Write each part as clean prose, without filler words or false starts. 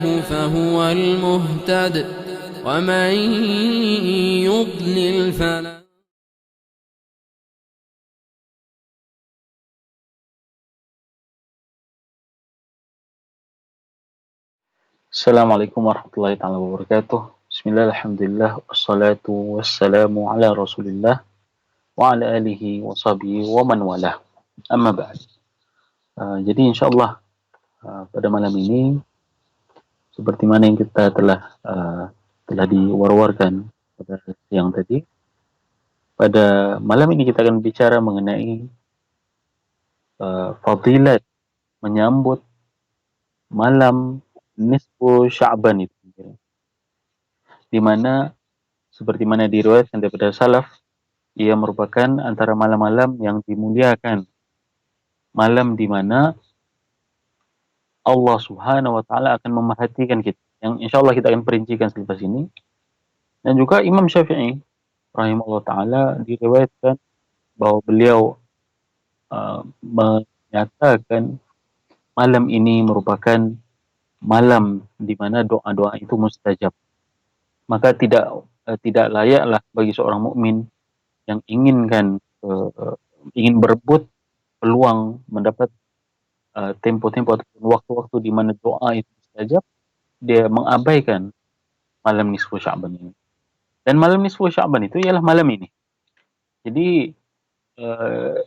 فهو المهتد ومن يضلل فلا. Assalamualaikum warahmatullahi taala wabarakatuh. Bismillah, alhamdulillah, wassalatu wassalamu ala rasulillah wa ala alihi wa sahbihi wa man walah. Amma ba'd. Jadi insyaallah pada malam ini seperti mana yang kita telah diwar-warkan pada siang tadi, pada malam ini kita akan bicara mengenai fadilat menyambut malam nisfu Sya'ban itu, di mana seperti mana diriwayatkan daripada salaf, ia merupakan antara malam-malam yang dimuliakan, malam di mana Allah Subhanahu wa taala akan memerhatikan kita, yang insyaallah kita akan perincikan selepas ini. Dan juga Imam Syafi'i rahimahullah taala diriwayatkan bahwa beliau menyatakan malam ini merupakan malam di mana doa-doa itu mustajab. Maka tidak layaklah bagi seorang mukmin yang ingin berebut peluang mendapat tempo-tempo ataupun waktu-waktu di mana doa itu mustajab, dia mengabaikan malam nisfu Sya'ban ini. Dan malam nisfu Sya'ban itu ialah malam ini. Jadi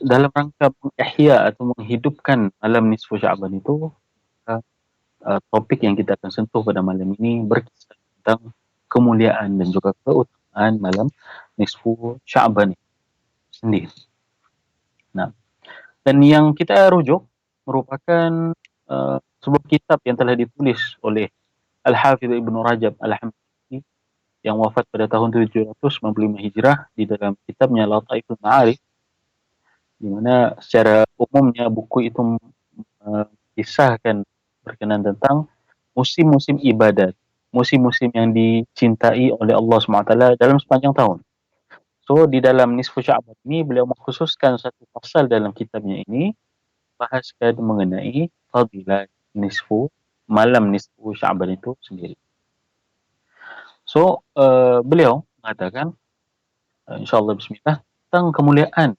dalam rangka mengihya atau menghidupkan malam nisfu Sya'ban itu, topik yang kita akan sentuh pada malam ini berkisah tentang kemuliaan dan juga keutamaan malam nisfu Sya'ban sendiri. Nah, dan yang kita rujuk merupakan sebuah kitab yang telah ditulis oleh Al-Hafidh Ibnu Rajab Al-Hambali yang wafat pada tahun 795 Hijrah, di dalam kitabnya Lataiful Ma'arif, di mana secara umumnya buku itu mengisahkan berkenaan tentang musim-musim ibadat, musim-musim yang dicintai oleh Allah SWT dalam sepanjang tahun. So, di dalam Nisfu Sya'ban ini, beliau mengkhususkan satu pasal dalam kitabnya ini, bahaskan mengenai fadilat malam Nisfu Sya'ban itu sendiri. So, beliau mengatakan, insyaAllah bismillah, tentang kemuliaan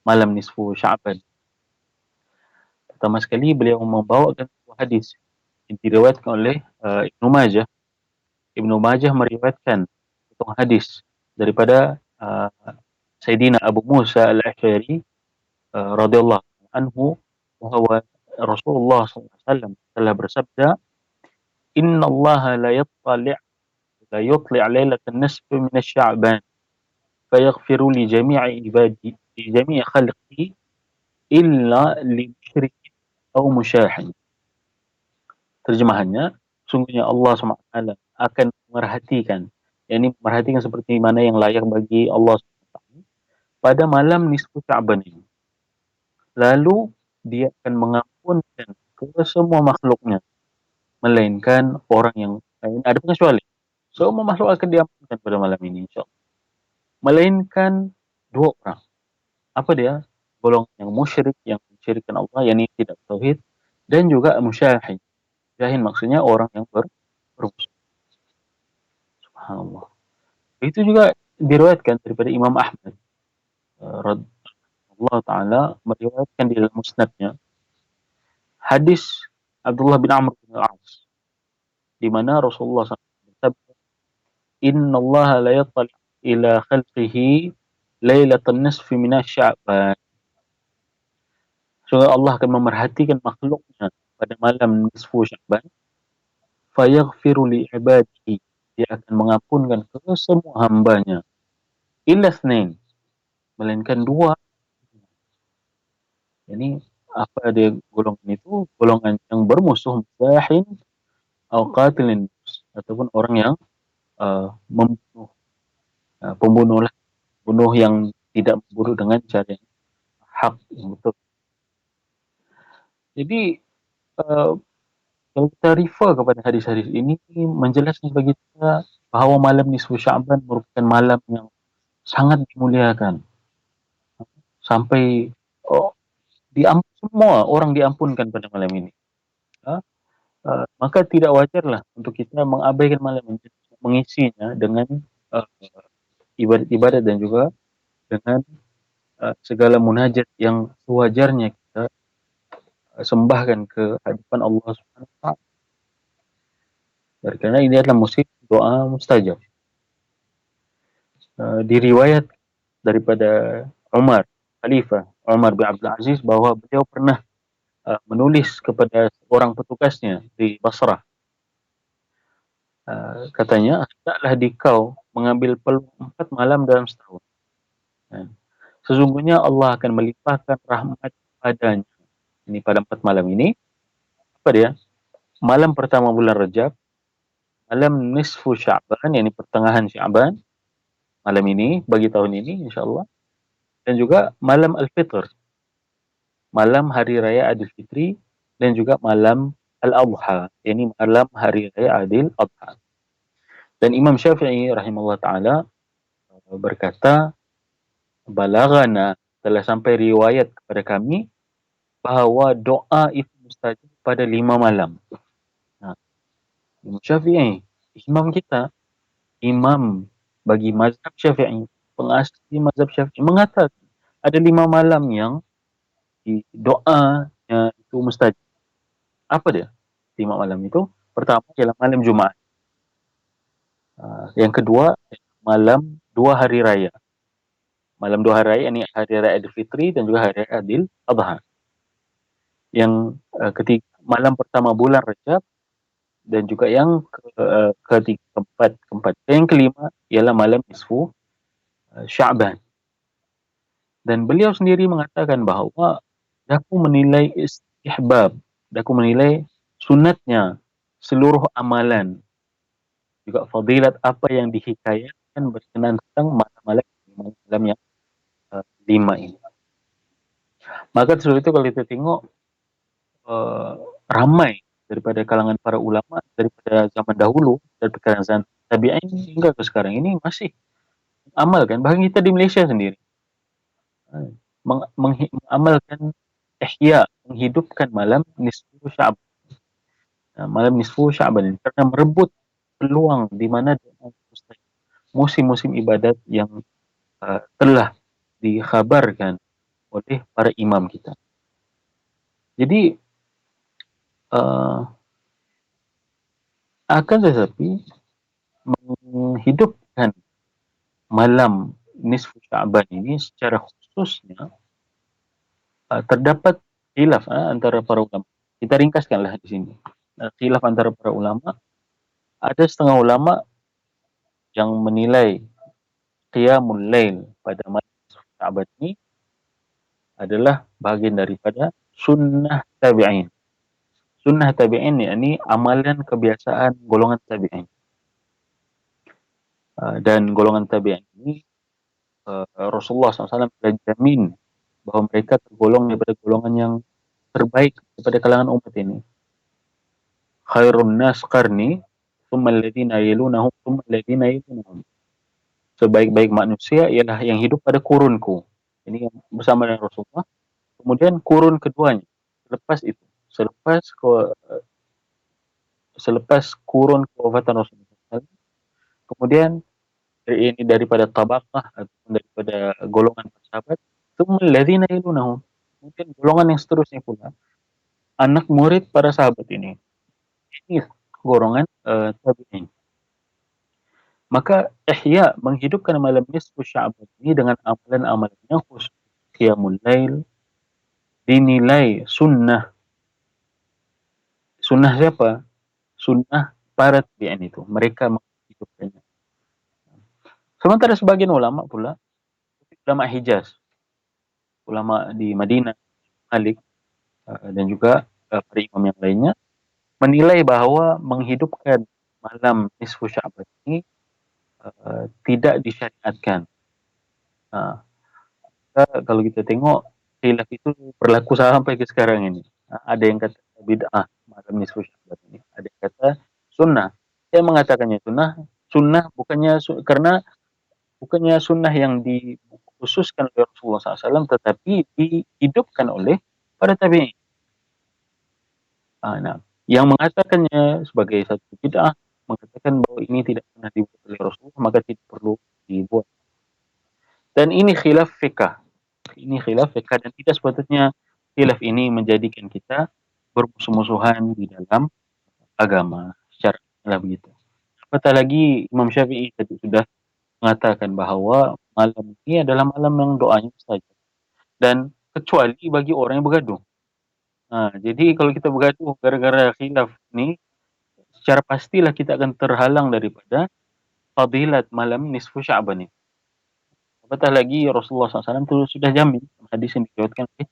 malam Nisfu Sya'ban. Pertama sekali, beliau membawakan sebuah hadis yang diriwayatkan oleh Ibnu Majah. Ibnu Majah meriwayatkan satu hadis daripada Sayyidina Abu Musa Al-Asy'ari radhiyallahu anhu, bahwa Rasulullah SAW telah bersabda, Inna Allah la yutli' lailatan nisfi min asy-Sya'ban fayaghfiru li jami'i ibadi li jami'i khalqi illa li musyrikin aw musyahin. Terjemahannya, sungguhnya Allah SWT akan memerhatikan, yakni memerhatikan seperti mana yang layak bagi Allah SWT pada malam nisfu Sya'ban ini. Lalu dia akan mengampunkan ke semua makhluknya, melainkan orang yang lain. Ada pengecuali. Semua makhluk akan diampunkan pada malam ini, insyaAllah. Melainkan dua orang. Apa dia? Golongan yang musyrik, yang mensyirikkan Allah, yakni tidak tauhid, dan juga musyahid. Syahid maksudnya orang yang bermusuh. Subhanallah. Itu juga diriwayatkan daripada Imam Ahmad radhiyallahu taala, meriwayatkan di dalam musnadnya hadis Abdullah bin Amr bin Al-As, di mana Rasulullah SAW bersabda, Inna Allah la yattali' ila khalqihi lailatan nisfi minasy Sya'ban. So Allah akan memerhatikan makhluknya pada malam nisfu Sya'ban, fayaghfiru li ibadihi, dia akan mengampunkan ke semua hambanya, illa itsnain, melainkan dua. Ini apa dia golongan itu? Golongan yang bermusuh, musahin atau qatilin, ataupun orang yang membunuh, pembunuh lah, bunuh yang tidak membunuh dengan cara yang hak, yang betul. Jadi kalau kita refer kepada hadis-hadis ini, menjelaskan bagi kita bahawa malam nisfu Sya'ban merupakan malam yang sangat dimuliakan, sampai semua orang diampunkan pada malam ini. maka tidak wajarlah untuk kita mengabaikan malam ini, mengisinya dengan uh, ibadat-ibadat dan juga dengan segala munajat yang sewajarnya kita sembahkan ke hadapan Allah Subhanahu wa taala. Karena ini adalah musim doa mustajab. Diriwayat daripada Umar, Khalifah Umar bin Abdul Aziz, bahwa beliau pernah menulis kepada seorang petugasnya di Basrah. Katanya, hendaklah dikau mengambil peluang 4 malam dalam setahun. Sesungguhnya Allah akan melimpahkan rahmat padanya. Ini pada 4 malam ini. Apa dia? Malam pertama bulan Rajab, malam nisfu Sya'ban, yakni pertengahan Sya'ban, malam ini, bagi tahun ini, insyaAllah. Dan juga malam Al-Fitr, malam Hari Raya Adil Fitri, dan juga malam Al-Adha, yakni malam Hari Raya Adil Adha. Dan Imam Syafi'i rahimahullah ta'ala berkata, balagana, telah sampai riwayat kepada kami, bahawa doa itu mustajab pada 5 malam. Imam Syafi'i, imam kita, imam bagi mazhab Syafi'i, pengasas mazhab Syafi'i, mengatakan ada 5 malam yang doanya itu mustajab. Apa dia 5 malam itu? Pertama ialah malam Jumaat. Yang kedua, malam 2 hari raya. Malam 2 hari raya, ini Hari Raya Adil Fitri dan juga Hari Raya Adil Adha. Yang ketiga, malam pertama bulan Rajab, dan juga yang keempat. Yang kelima ialah malam nisfu Sya'ban. Dan beliau sendiri mengatakan bahawa daku menilai istihbab, daku menilai sunatnya seluruh amalan, juga fadilat apa yang dihikayatkan berkenaan tentang malam-malam yang 5 ini. Maka sesuatu itu kalau kita tengok ramai daripada kalangan para ulama daripada zaman dahulu, daripada zaman tabi'in hingga ke sekarang ini masih mengamalkan. Bahkan kita di Malaysia sendiri mengamalkan ihya, menghidupkan malam nisfu Sya'ban. Malam nisfu Sya'ban ini karena merebut peluang di mana musim-musim ibadat yang telah dikhabarkan oleh para imam kita. Jadi akan tetapi menghidupkan malam nisfu Sya'ban ini secara khususnya terdapat khilaf antara para ulama. Kita ringkaskanlah di sini. Khilaf antara para ulama. Ada setengah ulama yang menilai qiyamul lail pada malam nisfu Sya'ban ini adalah bahagian daripada sunnah tabi'in. Sunnah tabi'in yakni amalan kebiasaan golongan tabi'in. Dan golongan tabi'in ini Rasulullah SAW telah jamin bahawa mereka tergolong daripada golongan yang terbaik daripada kalangan umat ini. Khairun nas qarni, thumma alladhina yalunahum, thumma alladhina yalunahum. Sebaik-baik manusia ialah yang hidup pada kurunku. Ini yang bersama dengan Rasulullah. Kemudian kurun keduanya, selepas kurun kewafatan Rasulullah. Kemudian ini daripada tabaqah atau daripada golongan sahabat, thumma alladhina yalunahum. Kemudian golongan yang seterusnya pula, anak murid para sahabat ini. Ini golongan tabi'in. Maka ihya, menghidupkan malam nisfu Sya'ban ini dengan amalan-amalan yang khusus, qiyamul lail, dinilai sunnah. Sunnah siapa? Sunnah para tabi'in itu. Mereka menghidupkannya. Sementara sebagian ulama pula, ulama Hijaz, ulama di Madinah, Malik, dan juga para imam yang lainnya, menilai bahawa menghidupkan malam nisfu Sya'ban ini tidak disyariatkan. Kalau kita tengok, khilaf itu berlaku sampai ke sekarang ini. Ada yang kata bid'ah malam nisfu Sya'ban ini, ada yang kata sunnah. Saya mengatakannya sunnah bukannya sunnah yang dikhususkan oleh Rasulullah SAW, tetapi dihidupkan oleh para tabi'in. Nah, Yang mengatakannya sebagai satu bid'ah, mengatakan bahwa ini tidak pernah dibuat oleh Rasulullah, maka tidak perlu dibuat. Dan ini khilaf fikah. Ini khilaf fikah dan tidak sepatutnya khilaf ini menjadikan kita bermusuh-musuhan di dalam agama secara begitu. Apatah lagi Imam Syafi'i tadi sudah mengatakan bahwa malam ini adalah malam yang doanya saja. Dan kecuali bagi orang yang bergaduh. Nah, jadi kalau kita bergaduh gara-gara khilaf ini, secara pastilah kita akan terhalang daripada fadilat malam nisfu Sya'ban ini. Apatah lagi Rasulullah SAW itu sudah jamin hadis yang diriwayatkan oleh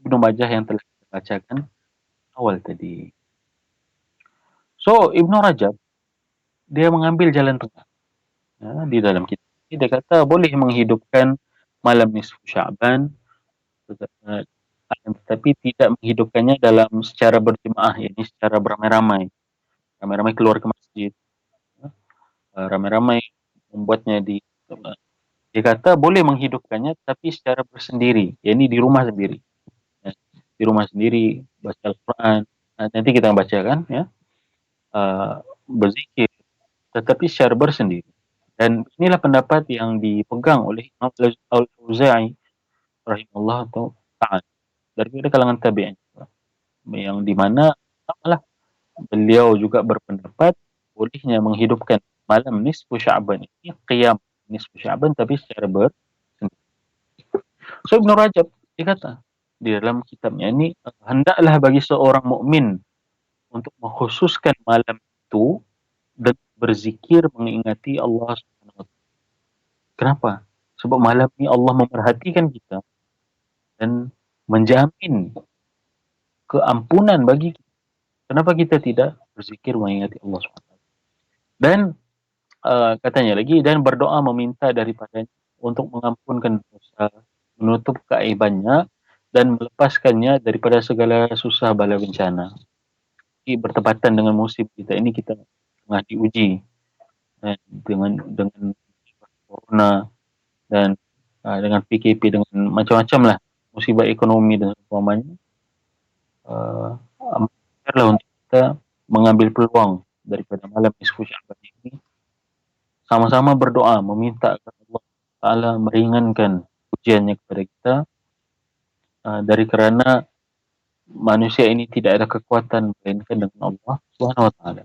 Ibnu Majah yang telah kita bacakan awal tadi. So Ibnu Rajab dia mengambil jalan tengah di dalam kitab ini. Dia kata boleh menghidupkan malam nisfu Sya'ban, tetapi tidak menghidupkannya dalam secara berjemaah, yakni secara beramai-ramai. Ramai-ramai keluar ke masjid, ramai-ramai membuatnya di. Dia kata boleh menghidupkannya tapi secara bersendiri, yakni di rumah sendiri. Ya, di rumah sendiri baca Al-Quran. Nanti kita bacakan ya, berzikir, tetapi secara bersendiri. Dan inilah pendapat yang dipegang oleh Imam Al-Auza'i rahimahullah ta'ala dari kalangan tabi'in, yang dimana malah beliau juga berpendapat bolehnya menghidupkan malam nisfu Sya'ban ini qiyam nisfu Sya'ban tapi secara bersendiri. So Ibnu Rajab dikata di dalam kitabnya ini, hendaklah bagi seorang mukmin untuk mengkhususkan malam itu dan berzikir mengingati Allah Subhanahu wa taala. Kenapa? Sebab malam ini Allah memerhatikan kita dan menjamin keampunan bagi kita. Kenapa kita tidak berzikir mengingati Allah Subhanahu wa taala? Dan katanya lagi, dan berdoa meminta daripadanya untuk mengampunkan dosa, menutup keaibannya, dan melepaskannya daripada segala susah bala bencana. Ini bertepatan dengan musim kita ini, kita tengah diuji dengan corona dan dengan PKP, dengan macam-macam lah musibah ekonomi dan umpamanya. Biarlah untuk kita mengambil peluang daripada malam nisfu Sya'ban ini, sama-sama berdoa meminta kepada Allah Ta'ala meringankan ujiannya kepada kita, dari kerana manusia ini tidak ada kekuatan melainkan dengan Allah Subhanahu wa taala.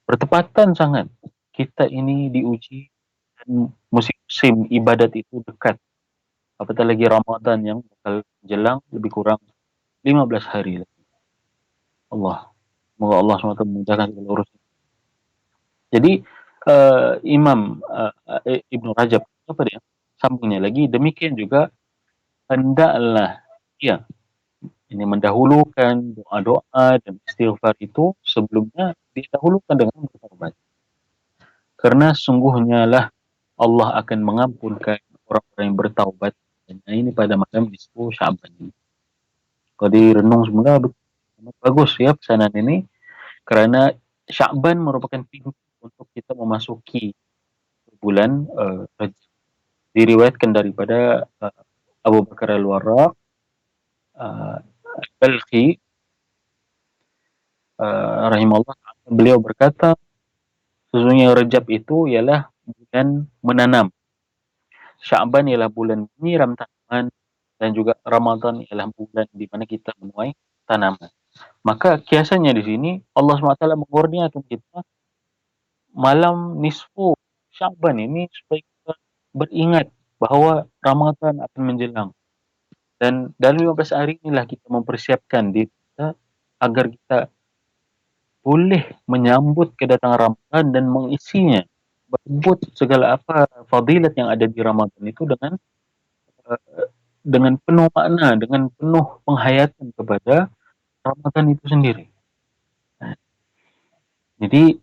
Bertepatan sangat kita ini diuji dan musim ibadat itu dekat. Apatah lagi Ramadan yang bakal jelang lebih kurang 15 hari lagi. Semoga Allah SWT memudahkan segala urusan. Jadi Imam Ibnu Rajab apa dia? Sambungnya lagi, demikian juga hendaklah ya ini mendahulukan doa-doa dan istighfar itu sebelumnya didahulukan dengan bertaubat. Karena sungguhnya lah Allah akan mengampunkan orang-orang yang bertaubat. Dan ini pada malam nisfu Sya'ban ini. Kalau direnung semula bagus ya pesanan ini, kerana Sya'ban merupakan pintu untuk kita memasuki bulan diriwayatkan daripada Abu Bakar Al-Warraq Al-Balkhi rahimahullah, beliau berkata sesungguhnya Rajab itu ialah bulan menanam, Sya'ban ialah bulan menyiram tanaman, dan juga Ramadan ialah bulan di mana kita menuai tanaman. Maka kiasannya di sini Allah SWT mengurniakan kita malam nisfu Sya'ban ini supaya kita beringat bahawa Ramadan akan menjelang. Dan dalam 15 hari inilah kita mempersiapkan diri kita agar kita boleh menyambut kedatangan Ramadan dan mengisinya, berebut segala apa fadilat yang ada di Ramadan itu dengan penuh makna, dengan penuh penghayatan kepada Ramadan itu sendiri. Jadi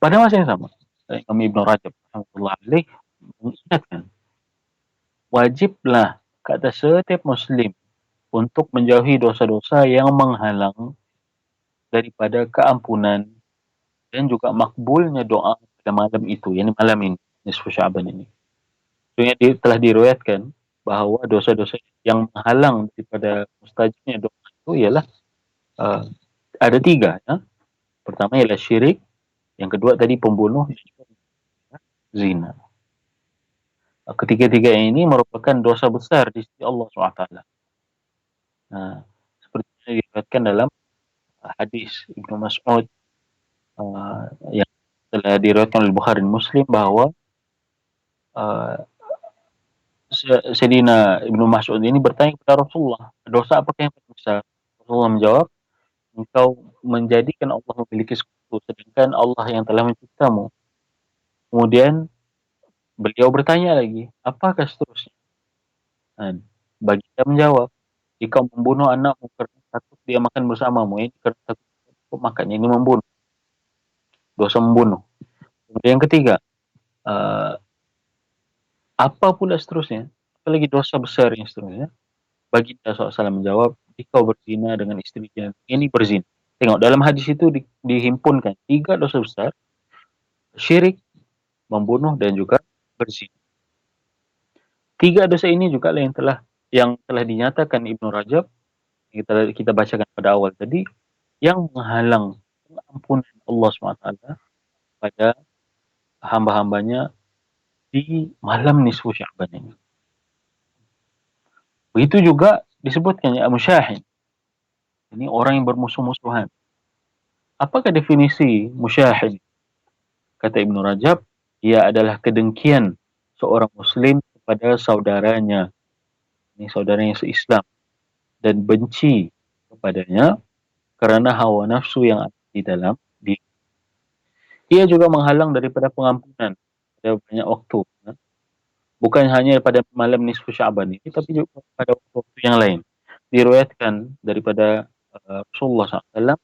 pada masa yang sama, Imam Ibnu Rajab rahimahullah alaih mengingatkan, wajiblah kata setiap Muslim untuk menjauhi dosa-dosa yang menghalang daripada keampunan dan juga makbulnya doa pada malam itu, yakni malam ini, nisfu Sya'ban ini. Sebenarnya telah diriwayatkan bahawa dosa-dosa yang menghalang daripada mustajabnya doa itu ialah Ada 3 ya. Pertama ialah syirik, yang kedua tadi pembunuh, dan juga zina. Ketiga-tiga ini merupakan dosa besar di sisi Allah SWT. Nah, seperti yang diriwayatkan dalam hadis Ibnu Mas'ud yang telah diriwayatkan oleh Bukhari dan Muslim bahwa uh, Sayyidina Ibnu Mas'ud ini bertanya kepada Rasulullah, dosa apakah yang paling besar? Rasulullah menjawab, engkau menjadikan Allah memiliki sekutu sedangkan Allah yang telah menciptamu. Kemudian beliau bertanya lagi, apakah seterusnya? Nah, baginda menjawab, jika membunuh anakmu karena takut dia makan bersamamu, ini karena takut makannya, ini membunuh, dosa membunuh. Kemudian yang ketiga, uh, apa pula seterusnya? Apalagi dosa besar yang seterusnya? Baginda SAW menjawab, jika berzina dengan istrinya, ini berzina. Tengok, dalam hadis itu dihimpunkan 3 dosa besar, syirik, membunuh, dan juga berzina. 3 dosa ini juga yang telah dinyatakan Ibnu Rajab, kita bacakan pada awal tadi, yang menghalang pengampunan Allah SWT pada hamba-hambanya di malam nisfu Sya'ban ini. Begitu juga disebutkan ya musyahin. Ini orang yang bermusuh-musuhan. Apakah definisi musyahin? Kata Ibnu Rajab, ia adalah kedengkian seorang muslim kepada saudaranya. Ini saudaranya se-Islam. Dan benci kepadanya karena hawa nafsu yang ada di dalam diri. Ia juga menghalang daripada pengampunan pada banyak waktu. Bukan hanya pada malam nisfu Sya'ban ini, tapi juga pada waktu yang lain. Diriwayatkan daripada Rasulullah SAW,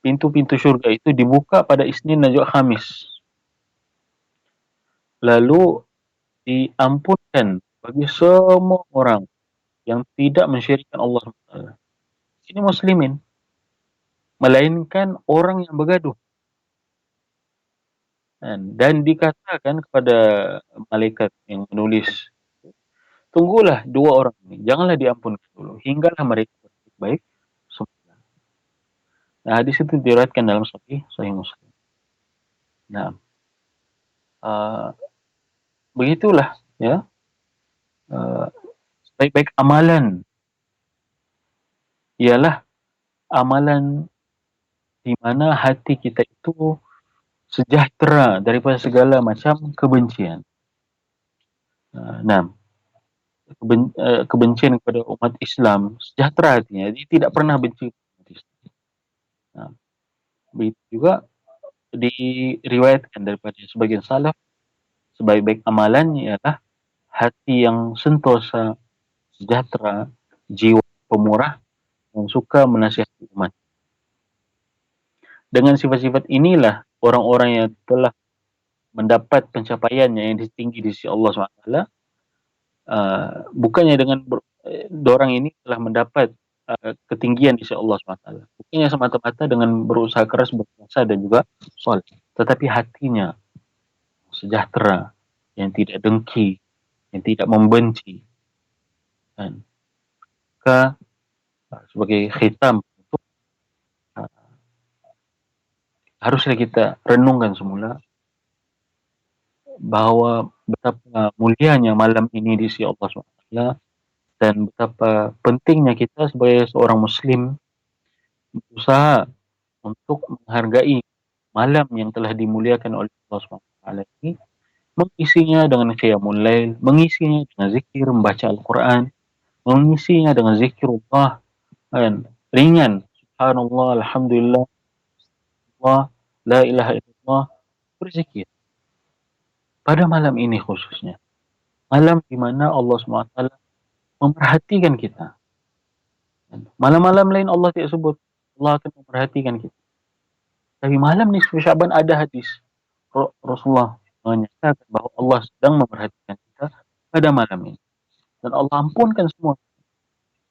pintu-pintu syurga itu dibuka pada Isnin dan juga Khamis. Lalu diampunkan bagi semua orang yang tidak mensyirikkan Allah SWT. Ini muslimin, melainkan orang yang bergaduh. Dan dikatakan kepada malaikat yang menulis, tunggulah 2 orang ini, janganlah diampunkan dulu, hinggalah mereka berbuat baik semua. Nah, hadis itu diriwayatkan dalam Sahih Muslim. Nah, begitulah ya, baik-baik amalan ialah amalan di mana hati kita itu sejahtera daripada segala macam kebencian. Nah, kebencian kepada umat Islam, sejahtera hatinya, dia tidak pernah benci umat Islam. Nah, begitu juga diriwayatkan daripada sebagian salaf, sebaik-baik amalannya ialah hati yang sentosa, sejahtera, jiwa pemurah, yang suka menasihati umat. Dengan sifat-sifat inilah orang-orang yang telah mendapat pencapaiannya yang tinggi di sisi Allah SWT, bukannya dengan dorang ini telah mendapat ketinggian di sisi Allah SWT. Bukannya semata-mata dengan berusaha keras, berpuasa dan juga sholat, tetapi hatinya sejahtera, yang tidak dengki, yang tidak membenci. Dan sebagai khitam, haruslah kita renungkan semula bahwa betapa mulianya malam ini di sisi Allah SWT, dan betapa pentingnya kita sebagai seorang muslim berusaha untuk menghargai malam yang telah dimuliakan oleh Allah SWT ini, mengisinya dengan qiyamul lail, mengisinya dengan zikir, membaca Al-Quran, mengisinya dengan zikrullah, dan ringan, subhanallah, alhamdulillah, Allah, la ilaha illallah, berzikir. Pada malam ini khususnya, malam di mana Allah SWT memperhatikan kita. Malam-malam lain Allah tidak sebut, Allah akan memperhatikan kita. Tapi malam nisfu Sya'ban ada hadis Rasulullah menyatakan bahwa Allah sedang memperhatikan kita pada malam ini. Dan Allah ampunkan semua,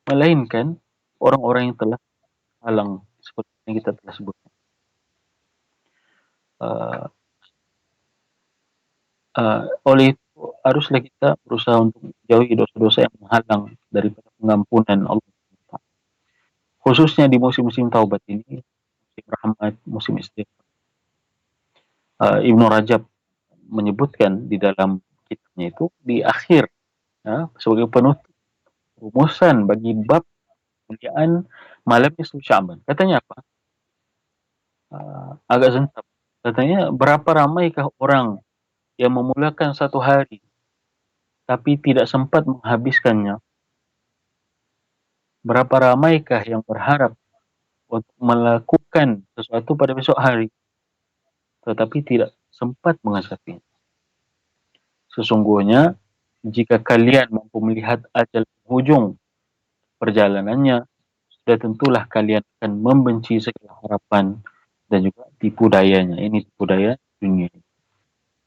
melainkan orang-orang yang telah halang seperti yang kita telah sebutkan. Oleh itu haruslah kita berusaha untuk menjauhi dosa-dosa yang menghalang daripada pengampunan Allah. khususnya di musim-musim taubat ini, musim rahmat, musim istighfar. Ibnu Rajab menyebutkan di dalam kitabnya itu di akhir, sebagai penutup rumusan bagi bab kemuliaan malam nisfu Sya'ban. Katanya apa? Agak sentap. Katanya, berapa ramaikah orang yang memulakan satu hari tapi tidak sempat menghabiskannya? Berapa ramaikah yang berharap untuk melakukan sesuatu pada besok hari tetapi tidak sempat mengasapinya? Sesungguhnya, jika kalian mampu melihat ajal penghujung perjalanannya, sudah tentulah kalian akan membenci segala harapan dan juga tipu dayanya. Ini tipu daya dunia.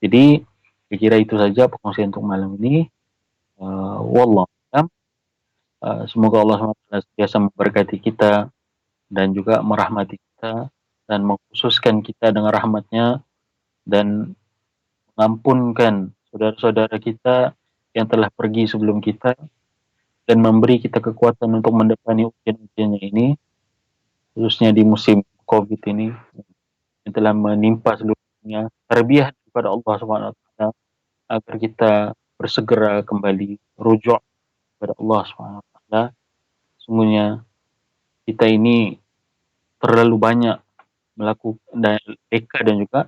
Jadi, saya kira itu saja perkongsian untuk malam ini. Wallahu a'lam. Semoga Allah SWT biasa memberkati kita dan juga merahmati kita dan mengkhususkan kita dengan rahmatnya dan mengampunkan saudara-saudara kita yang telah pergi sebelum kita dan memberi kita kekuatan untuk mendepani ujian-ujiannya ini, khususnya di musim COVID ini yang telah menimpa seluruh dunia. Terbiah kepada Allah SWT agar kita bersegera kembali rujuk kepada Allah SWT. Sungguhnya kita ini terlalu banyak melakukan leka dan juga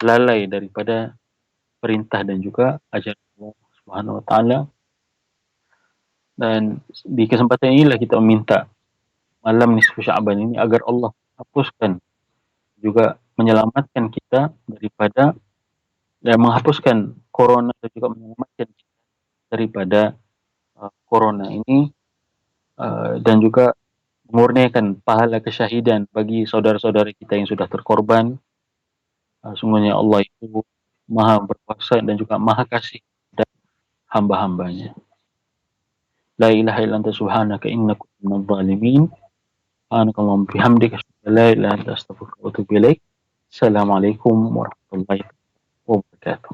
lalai daripada perintah dan juga ajaran Allah Subhanahu wa taala. Dan di kesempatan inilah kita meminta malam nisfu Sya'ban ini agar Allah hapuskan juga menyelamatkan kita daripada dan menghapuskan corona dan juga menyelamatkan kita daripada corona ini, dan juga mengurniakan pahala kesyahidan bagi saudara-saudara kita yang sudah terkorban. Sungguhnya Allah itu maha berkuasa dan juga maha kasih dan hamba-hambanya. La ilaha illa anta subhanaka inna kunna minadh dhalimin. Subhanakallahumma bihamdika asyhadu an la ilaha illa anta astaghfiruka wa atubu ilaik. Assalamualaikum warahmatullahi wabarakatuh.